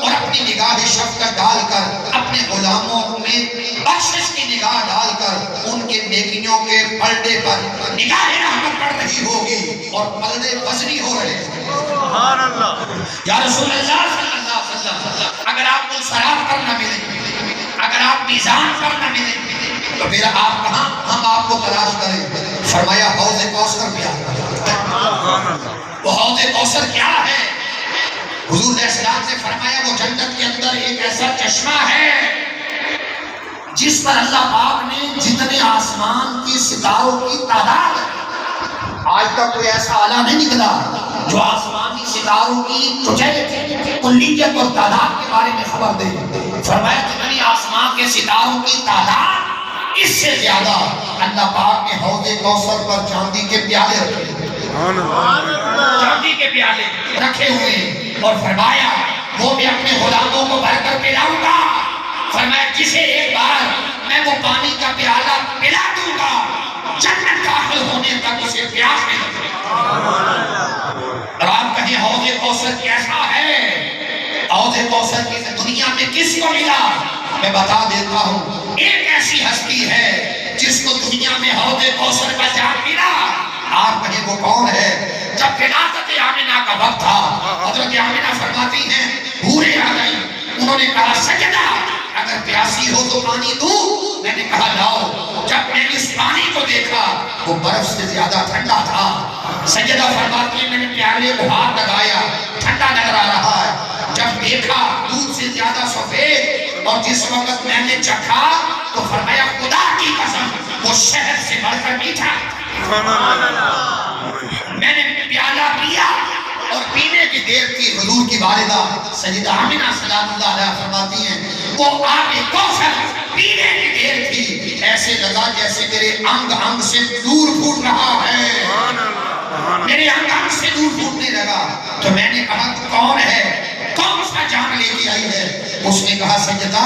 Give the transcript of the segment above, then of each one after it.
اور اپنی نگاہ شفقت ڈال کر اپنے غلاموں میں بخشش کی نگاہ ڈال کر ان کے نیکیوں کے پلڑے پر نگاہ رحمت پڑ رہی ہوگی اور پلڑے وزنی ہو رہے ہیں۔ سبحان اللہ۔ یا رسول اللہ صلی اللہ علیہ وسلم، اگر آپ منصراف پر نہ ملیں، اگر آپ میزان پر نہ ملیں تو پھر آپ کہاں ہم آپ کو تلاش کریں؟ فرمایا حوض کوثر کیا ہے؟ وہ حوض کوثر کیا ہے؟ حضور علیہ السلام سے فرمایا وہ جنت کے اندر ایک ایسا چشمہ ہے جس پر اللہ پاک نے جتنے آسمان کی ستاروں کی تعداد ہے، آج تک کوئی ایسا آلہ نہیں نکلا جو آسمانی ستاروں کی کلیت اور تعداد کے بارے میں خبر دے۔ فرمایا جتنی آسمان کے ستاروں کی تعداد، اس سے زیادہ اللہ پاک نے حوض کوثر پر چاندی کے پیالے رکھے، چاندی کے پیالے رکھے ہوئے، اور فرمایا وہ بھی اپنے غلاموں کو بھر کر پلاؤں گا۔ فرمایا جسے ایک بار میں وہ پانی کا پیالہ پلا دوں گا، جنت داخل ہونے تک اسے پیاس نہیں لگے۔ اور آپ کہیں حوض کوثر کیسا ہے؟ حوض کوثر کی دنیا میں کس کو ملا؟ میں بتا دیتا ہوں، ایک ایسی ہستی ہے جس کو دنیا میں حوض کوثر کا جام ملا۔ آپ کہیں وہ کون ہے؟ جب ولادت آمنہ کا وقت تھا، حضرت آمنہ فرماتی ہیں حوریں آ گئی، انہوں نے کہا سیدہ اگر پیاسی ہو تو پانی دوں؟ میں نے کہا لاؤ۔ جب میں نے اس پانی کو دیکھا وہ برف سے زیادہ ٹھنڈا تھا۔ سیدہ فرماتی ہیں میں نے پیالے کو ہاتھ لگایا، ٹھنڈا نظر آ رہا ہے۔ جب دیکھا دودھ سے زیادہ سفید، اور جس وقت میں نے چکھا تو فرمایا خدا کی قسم وہ شہد سے بڑھ کر میٹھا۔ میں نے پیالہ پیا اور پینے کی دیر کی حضور کی والدہ سیدہ آمنہ سلام اللہ علیہ فرماتی ہیں وہ آب کوثر پینے کی دیر تھی، ایسے لگا جیسے میرے انگ انگ سے نور پھوٹ رہا ہے، میرے انگ انگ سے نور پھوٹنے لگا۔ تو میں نے کہا تو کون ہے، کون سا جام لے کے آئی ہے؟ اس نے کہا سیدہ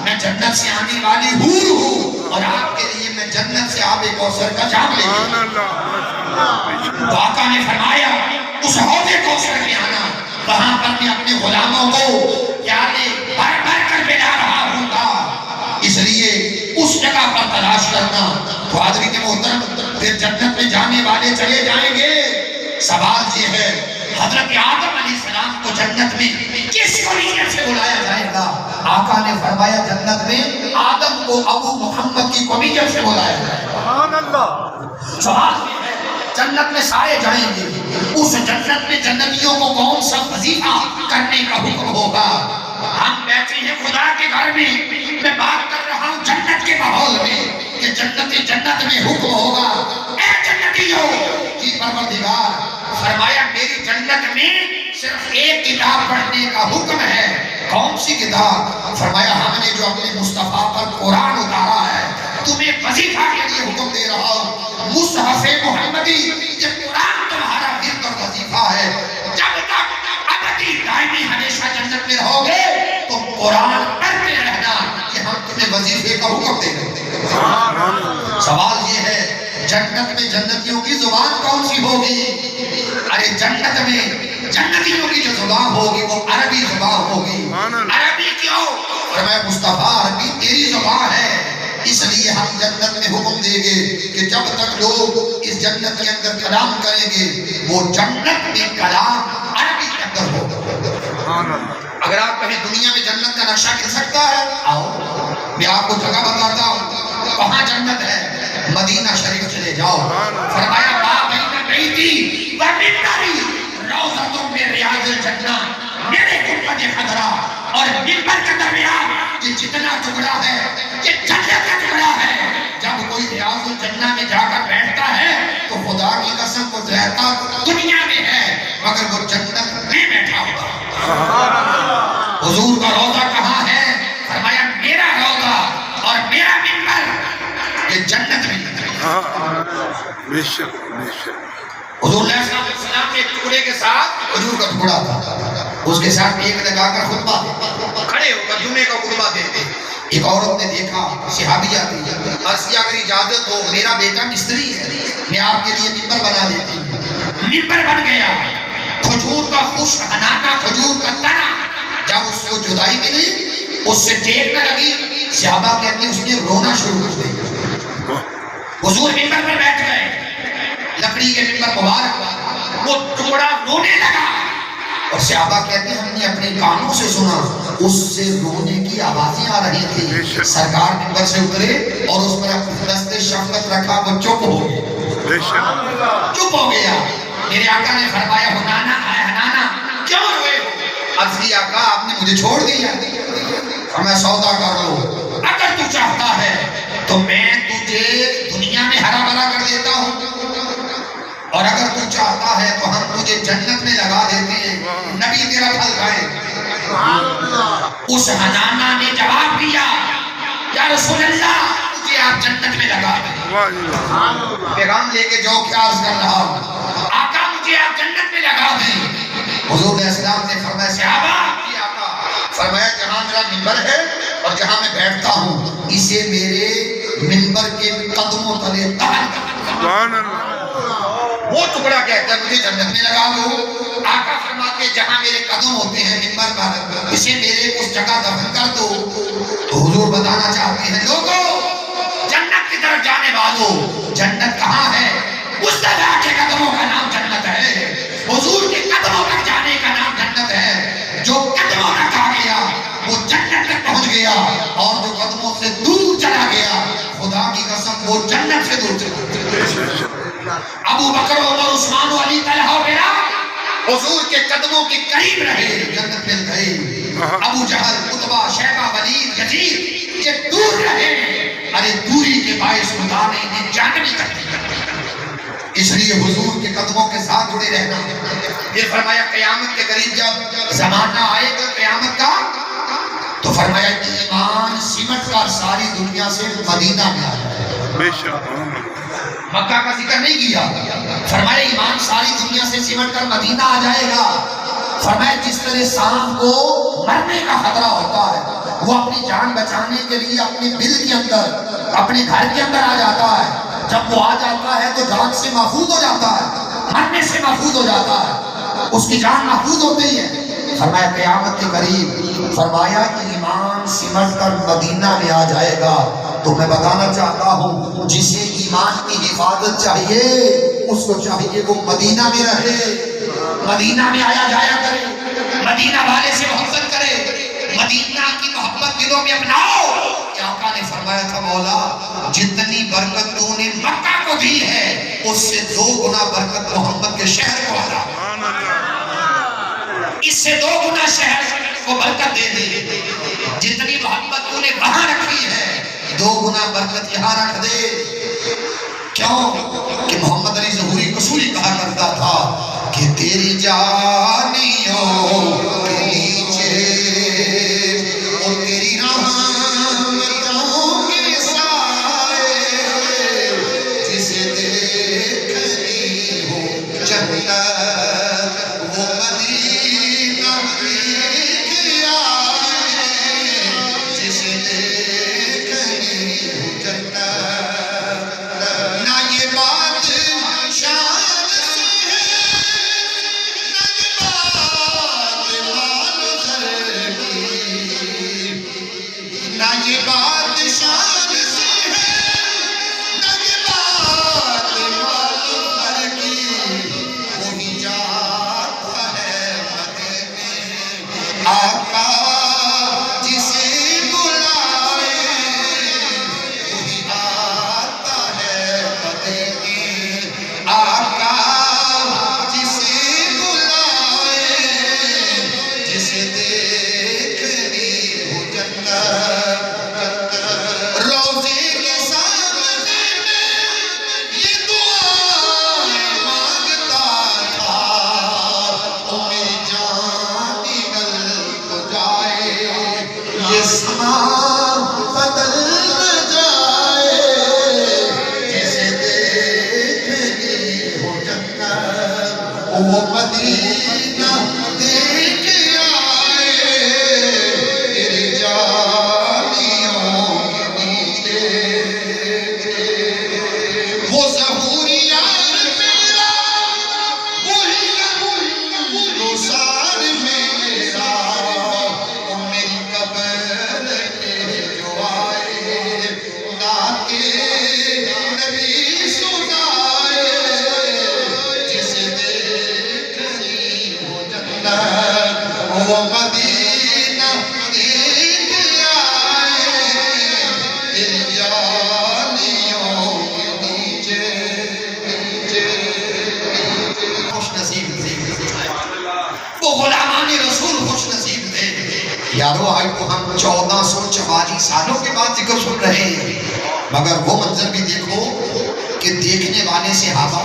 میں جنت سے آنے والی حور ہوں اور آپ کے لیے میں جنت سے آب کوثر کا جام لے کے۔ تو آقا نے فرمایا اس حوض کوثر میں آنا، وہاں پر میں اپنے غلاموں کو پیالے بھر بھر کر پلا رہا ہوں گا، اس لیے اس جگہ پر تلاش کرنا۔ تو حاضرین محترم پھر جنت میں جانے والے چلے جائیں گے۔ سوال یہ ہے حضرت آدم علیہ السلام کو جنت میں کس قومیت سے بلایا جائے گا؟ آقا نے فرمایا جنت میں آدم کو ابو محمد کی قومیت سے بلایا جائے گا۔ سبحان اللہ۔ سوال یہ ہے جنت میں سارے جائیں گے، اس جنت میں جنتیوں کو کون سا وظیفہ کرنے کا حکم ہوگا؟ ہم بیٹھے ہیں خدا کے گھر میں، میں بات کر رہا ہوں جنت کے ماحول میں کہ جنت میں حکم ہوگا اے جنتیوں کی پروردگار فرمایا میری جنت میں صرف ایک کتاب پڑھنے کا حکم ہے۔ کون سی کتاب؟ فرمایا ہم نے جو اپنے مصطفیٰ پر قرآن اتارا ہے، تمہیں وظیفہ کے لیے حکم دے رہا ہوں، مصحف محمدی، یہ قرآن تمہارا ورد اور وظیفہ ہے۔ جب تک ابدی دائمی ہمیشہ جنت میں رہو گے تم قرآن پڑھتے رہنا، کہ ہم تمہیں وظیفے کا حکم دے رہے ہیں۔ سوال یہ ہے جنت میں جنتیوں کی زبان کون سی ہوگی؟ ارے جنت میں جنتیوں کی جو زبان ہوگی وہ عربی زبان ہوگی۔ عربی کیوں؟ فرمایا مصطفیٰ عربی تیری زبان ہے، اس لیے ہم جنت میں حکم دیں گے کہ جب تک لوگ اس جنت کے اندر کلام کریں گے وہ جنت میں کلام عربی کے اندر ہوگا۔ اگر آپ کہیں دنیا میں جنت کا نقشہ گر سکتا ہے، آؤ میں آپ کو جگہ بتاتا ہوں کہاں جنت ہے۔ مدینہ شریف چلے جاؤ، فرمایا ما بین بیتی و منبری روضۃ من ریاض الجنہ، میرے گنبد خضرا اور منبر کا درمیان یہ جتنا ٹکڑا ہے یہ جنت کا ٹکڑا ہے۔ جب کوئی ریاض الجنہ میں جا کر بیٹھتا ہے تو خدا کی قسم وہ رہتا دنیا میں ہے مگر وہ جنت میں بیٹھا ہوتا۔ حضور کا روضہ کہاں ہے؟ فرمایا میرا روضہ اور میرا منبر یہ جنت میں۔ بے شک بے شک۔ حضور علیہ السلام نے ایک ٹکڑے کے ساتھ کھجور کا ٹکڑا تھا، اس کے ساتھ ایک لگا کر خطبہ دیتے، کھڑے ہو کر جمعے کا خطبہ دیتے۔ ایک عورت نے دیکھا، صحابیہ تھی، عرض کیا اگر اجازت ہو میرا بیٹا مستری ہے، میں آپ کے لیے ممبر بنا دیتی ہوں۔ ممبر بن گیا، کھجور کا خشک انانا کھجور کا تنا جب اس کو جدائی ملی اس سے ٹیک نہ لگی، صحابہ کہتے ہیں اس نے رونا شروع کر دیا۔ حضور ممبر پر بیٹھ گئے، لکڑی کے ممبر مبارک، وہ ٹکڑا رونے لگا، اور صحابہ کہتے ہیں ہم نے اپنے کانوں سے سنا اس سے رونے کی آوازیں آ رہی تھی۔ سرکار ممبر سے اترے اور اس پر اپنا دست شفقت رکھا، وہ چپ ہو گیا، چپ ہو گیا۔ میرے آقا نے فرمایا حنانا اے حنانا کیوں روئے ہو؟ عرض کی آقا آپ نے مجھے چھوڑ دیا، فرمایا سودا کر لو، اگر تو چاہتا ہے تو میں تجھے دنیا میں ہرا بھرا کر دیتا ہوں، اور اگر تو چاہتا ہے تو ہم تجھے جنت میں لگا دیتے ہیں، نبی تیرا پھل کھائے۔ اس حنانا نے جواب دیا یا رسول اللہ مجھے آپ جنت میں لگا دیں، پیغام لے کے جو کیا عرض کر رہا ہوں، آقا مجھے آپ جنت میں لگا دیں۔ حضور علیہ السلام نے فرمایا صحابہ کی آقا، فرمایا جہاں میرا ممبر ہے اور جہاں میں بیٹھتا ہوں اسے میرے ممبر کے قدموں تلے دفن کر دو۔ وہ ٹکڑا کہتا ہے مجھے جنت میں لگا دو، آقا فرماتے جہاں میرے قدم ہوتے ہیں ممبر پر اسے میرے اس جگہ دفن کر دو۔ تو حضور بتانا چاہتے ہیں لوگوں جنت کی طرف جانے والوں، جنت کہاں ہے؟ مصطفیٰ کے قدموں کا نام جنت ہے، حضور کے قدموں تک جانے کا نام جنت ہے۔ جو قدموں تک آ گیا وہ جنت تک پہنچ گیا، اور جو قدموں سے دور چلا گیا خدا کی قسم وہ جنت سے دور چلا گیا۔ ابو بکر عمر عثمان و علی طلحہ وغیرہ حضور کے قدموں کے قریب رہے، جنت مل گئے۔ ابو جہل، عتبہ، شیبہ، ولید، یزید یہ دور رہے، ارے دوری کے باعث خدا نے انہیں جانبی کر دیا۔ اس لیے حضور کے قدموں کے ساتھ جڑے رہنا۔ پھر فرمایا قیامت کے قریب جب زمانہ آئے گا قیامت کا تو فرمایا ایمان سمٹ کر ساری دنیا سے مدینہ میں آ جائے، مکہ کا ذکر نہیں کیا، فرمایا ایمان ساری دنیا سے سمٹ کر مدینہ آ جائے گا۔ فرمایا جس طرح سانپ کو مرنے کا خطرہ ہوتا ہے وہ اپنی جان بچانے کے لیے اپنے دل کے اندر اپنے گھر کے اندر آ جاتا ہے، جب وہ آ جاتا ہے تو جان سے محفوظ ہو جاتا ہے، مرنے سے محفوظ ہو جاتا ہے، اس کی جان محفوظ ہوتی ہے۔ فرمایا قیامت کے قریب فرمایا ایمان سمٹ کر مدینہ میں آ جائے گا۔ تو میں بتانا چاہتا ہوں جسے ایمان کی حفاظت چاہیے اس کو چاہیے وہ مدینہ میں رہے، مدینہ میں آیا جایا کرے، مدینہ والے سے محبت کرے، مدینہ کی محبت دلوں میں اپناؤ۔ آقا نے فرمایا تھا مولا جتنی برکت تو نے مکہ کو دی ہے اس سے 2 گنا برکت محمد کے شہر کو عطا، اس سے 2 گنا شہر کو برکت دے دے۔ جتنی محبت تو نے وہاں رکھی ہے 2 گنا برکت یہاں رکھ دے۔ کیوں کہ محمد علی ظہوری قصوری کہا کرتا تھا کہ تیری جانیوں کے نیچے اور تیری رحمتوں کے سائے جسے دیکھنی ہو جنت وہ مدینہ دیکھ آئے، جسے دیکھنی ہو جنت۔ نہ یہ بات شان سے ہے نہ یہ بات مال زر کی، نہ یہ بات شان سے ہے نہ یہ بات مال زر کی، وہی جاتا ہے مدینے آقا جسے بلائے، وہی آتا ہے مدینے آقا جسے بلائے، جسے دیکھنی ہو جنت۔ روزے کے سامنے میں یہ دعائیں مانگتا تھا، او میری جان نکل تو جائے یہ سما بدل نہ جائے، جسے دیکھنی ہو جنت وہ مدینہ دیکھ آئے، تیری جانیوں کے نیچے وہ ظہوری یار میرا وہی گلوسار میرا وہ مدینہ دیکھ آئے جانیوں کے نیچے خوش نصیب تھے وہ غلامان رسول، خوش نصیب تھے یارو۔ آج تو ہم 1444 سالوں کے بعد ذکر سن رہے ہیں، مگر وہ منظر بھی دیکھو کہ دیکھنے والے صحابہ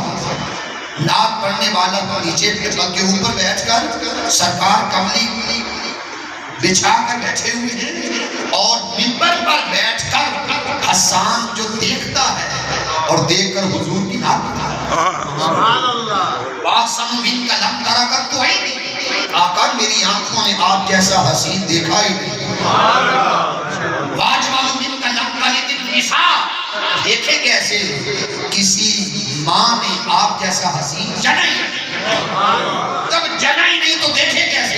نعت پڑھنے والا تو نیچے پل کے اوپر بیٹھ کر سرکار کملی بچھا کر بیٹھے ہوئے ہیں، اور منبر پر بیٹھ کر حسان جو دیکھتا ہے اور دیکھ کر حضور کی نعت پڑھتا ہے۔ وَأَحْسَنُ مِنْكَ لَمْ تَرَ قَطُّ عَيْنِي، آقا میری آنکھوں نے آپ جیسا حسین دیکھا ہی نہیں۔ وَأَجْمَلُ مِنْكَ لَمْ تَلِدِ النِّسَاءُ، دیکھے کیسے کسی ماں نے آپ جیسا حسین جنا ہی نہیں، جب جنا ہی نہیں تو دیکھے کیسے۔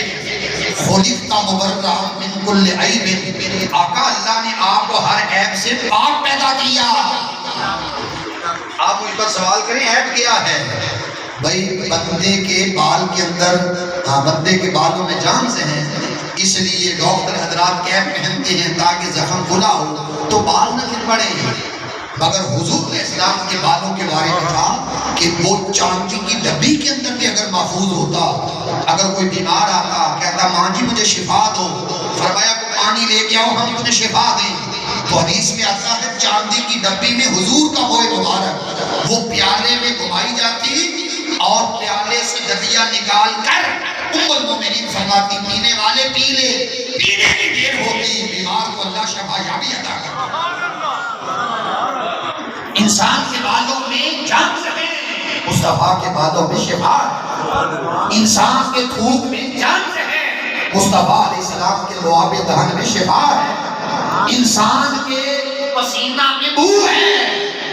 خُلِقْتَ مُبَرَّأً مِنْ كُلِّ عَيْبٍ، آقا اللہ نے آپ کو ہر عیب سے پاک پیدا کیا۔ آپ مجھ پر سوال کریں عیب کیا ہے؟ بھئی بندے کے بال کے اندر، بندے کے بالوں میں جان سے ہیں، اس لیے ڈاکٹر حضرات کیپ پہنتے ہیں تاکہ زخم کھلا ہو تو بال نہ گر پڑے، مگر حضور علیہ السلام کے بالوں کے بارے میں تھا کہ وہ چاندی کی ڈبی کے اندر بھی اگر محفوظ ہوتا، اگر کوئی بیمار آتا کہتا ماں جی مجھے شفا دو، فرمایا کہ پانی لے کے آؤ ہم تمہیں شفا دیں، تو حدیث میں آتا ہے چاندی کی ڈبی میں حضور کا موئے مبارک وہ پیالے میں گھمائی جاتی اور پیالے سے ڈبیا نکال کر ام المومنین فرماتی پینے والے پی لے، پینے کی دیر ہوتی بیمار کو اللہ شفا یابی عطا کرتا۔ انسان کے بالوں میں جان ہے، مصطفیٰ کے بالوں میں شفا ہے، انسان کے تھوک میں جان ہے، مصطفیٰ علیہ السلام کے لعاب دہن میں شفا ہے، انسان کے پسینہ میں بو ہے،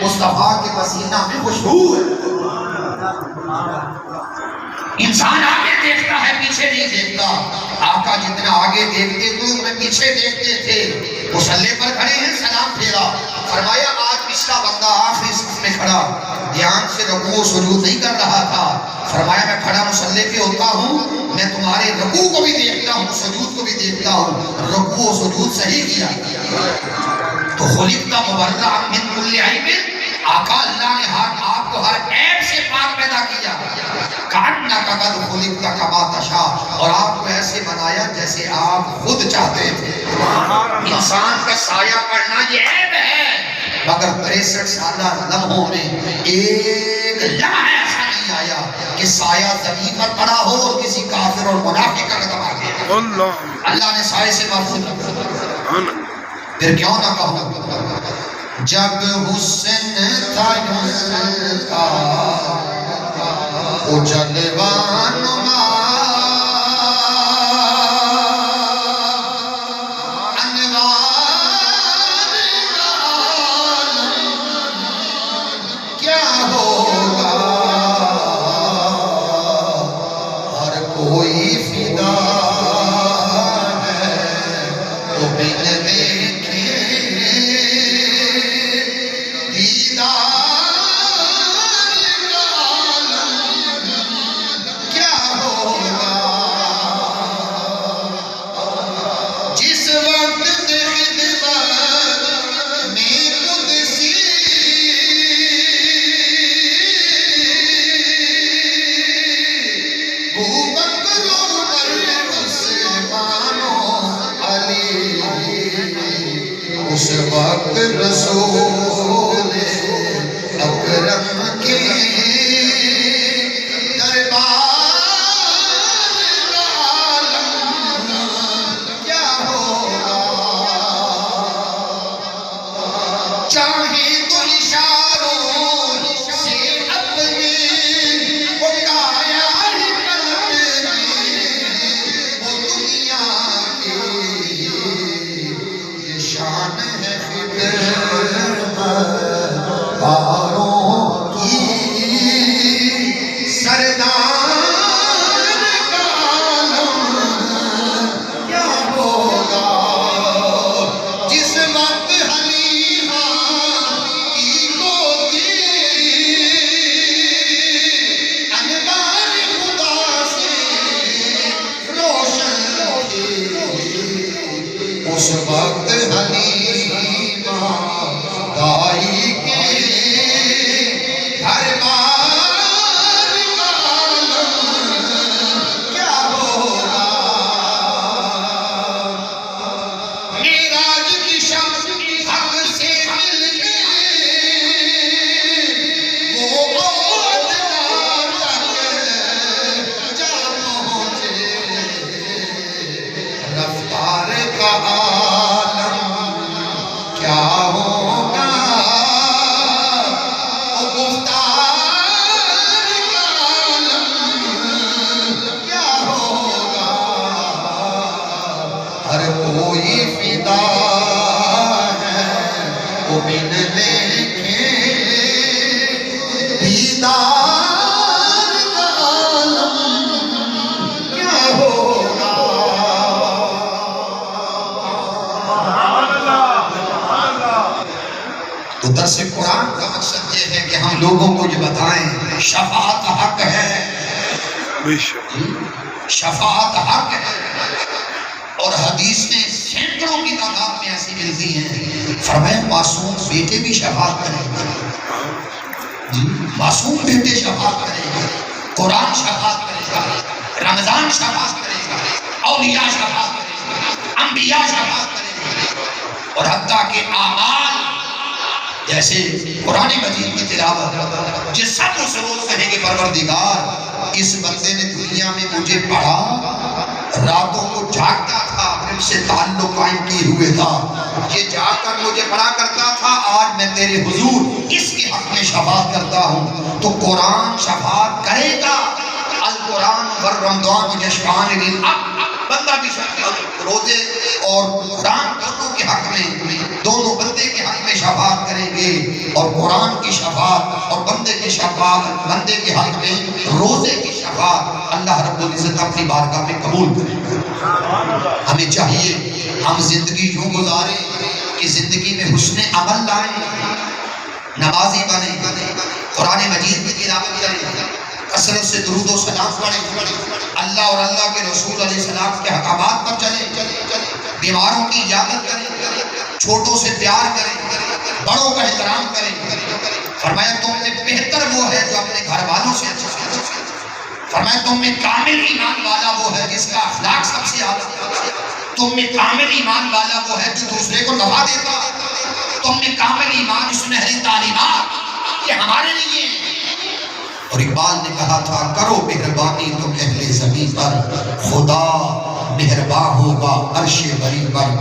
مصطفیٰ کے پسینہ میں خوشبو ہے۔ انسان آگے دیکھتا ہے پیچھے نہیں دیکھتا، آقا جتنا آگے دیکھتے تو میں پیچھے دیکھتے تھے۔ مصلی پر کھڑے ہیں سلام پھیرا، فرمایا آج پچھلا بندہ آخری صف میں کھڑا دھیان سے رکوع و سجود نہیں کر رہا تھا، فرمایا میں کھڑا مصلی پہ ہوتا ہوں، میں تمہارے رکوع کو بھی دیکھتا ہوں سجود کو بھی دیکھتا ہوں، رکوع و سجود صحیح کیا۔ تو خُلِقْتَ مُبَرَّأً مِنْ كُلِّ عَيْبٍ، آقا اللہ نے آپ کو ہر عیب سے پاک پیدا کیا۔ کَأَنَّكَ قَدْ خُلِقْتَ كَمَا تَشَاءُ، اور آپ کو ایسے بنایا جیسے آپ خود چاہتے تھے۔ انسان کا سایہ پڑنا یہ عیب ہے، مگر 63 سالہ لمحوں میں ایک لمحہ ایسا نہیں آیا کہ سایہ زمین پر پڑا ہو اور کسی کافر اور منافق کا قدم آگے۔ اللہ نے سائے سے محفوظ رکھا۔ پھر کیوں نہ کہوں جب حسن تھا ان کا وہ جلوہ نما، انوار عالم کیا ہوگا، ہر کوئی فدا ہے تو بن دیکھے اس وقت رسول اکرم کے دربار عالم کیا ہوگا، چاہے تو اشاروں سے اپنے وہ کایا پلٹ میں وہ دنیا کے یہ شان ہے خدمتگاروں کی سردار کا عالم کیا ہوگا، جس وقت حلیمہ کی گودی انوار خدا سے روشن اس وقت حلیمہ دائی کے ہر بار کیا ہوگا معراج کی شب حق سے ملنے وہ عہدیدار تک جا پہنچے رفتار کا عالم کیا ہوگا وہ گفتار کا عالم کیا ہوگا ہر کوئی فدا ہے وہ بن دیکھے دیدار کا عالم کیا ہوگا تو درس قرآن کا مقصد یہ ہے کہ ہم لوگوں کو یہ بتائیں شفاعت حق ہے بے شک شفاعت حق ہے اور حدیثیں سینکڑوں کی تعداد میں ایسی ملتی ہیں فرمایا معصوم بیٹے بھی شفاعت کریں گے جی معصوم بیٹے شفاعت کریں گے قرآن شفاعت کرے گا رمضان شفاعت کرے گا اولیاء شفاعت کرے گا انبیاء شفاعت کرے گا اور حتیٰ کہ اعمال جیسے قرآن مجید کی تلاوت جس سب اس روز کہیں گے پروردگار اس بندے نے دنیا میں مجھے پڑھا راتوں کو جاگتا تھا مجھ سے تعلق قائم کیے ہوئے تھا یہ جاگ کر مجھے پڑھا کرتا تھا آج میں تیرے حضور اس کے حق میں شفاعت کرتا ہوں تو قرآن شفاعت کرے گا القرآن والرمضان یشفعان للعبد بندہ بھی روزے اور قرآن دونوں کے حق میں دونوں بندے کے حق میں شفاعت کریں گے اور قرآن کی شفاعت اور بندے کی شفاعت بندے کے حق میں روزے کی شفاعت اللہ رب العزت اپنی بارگاہ میں قبول کرے گا ہمیں چاہیے ہم زندگی یوں گزاریں کہ زندگی میں حسن عمل لائیں نمازی بنیں قرآن مجید کی تلاوت کریں کثرت سے درود و سلام پڑھیں اللہ اور اللہ کے رسول علیہ السلام کے احکامات پر چلیں بیماروں کی عیادت کریں چھوٹوں سے پیار کریں بڑوں کا احترام کریں فرمایا تم میں بہتر وہ ہے جو اپنے گھر والوں سے اچھا فرمایا تم میں کامل ایمان والا وہ ہے جس کا اخلاق سب سے اعلیٰ تم میں کامل ایمان والا وہ ہے جو دوسرے کو نفع دیتا تم میں کامل ایمان سنہری تعلیمات یہ ہمارے لیے ہیں اور اقبال نے کہا تھا کرو مہربانی تم اہل زمین پر خدا مہربان ہوگا عرش بری پر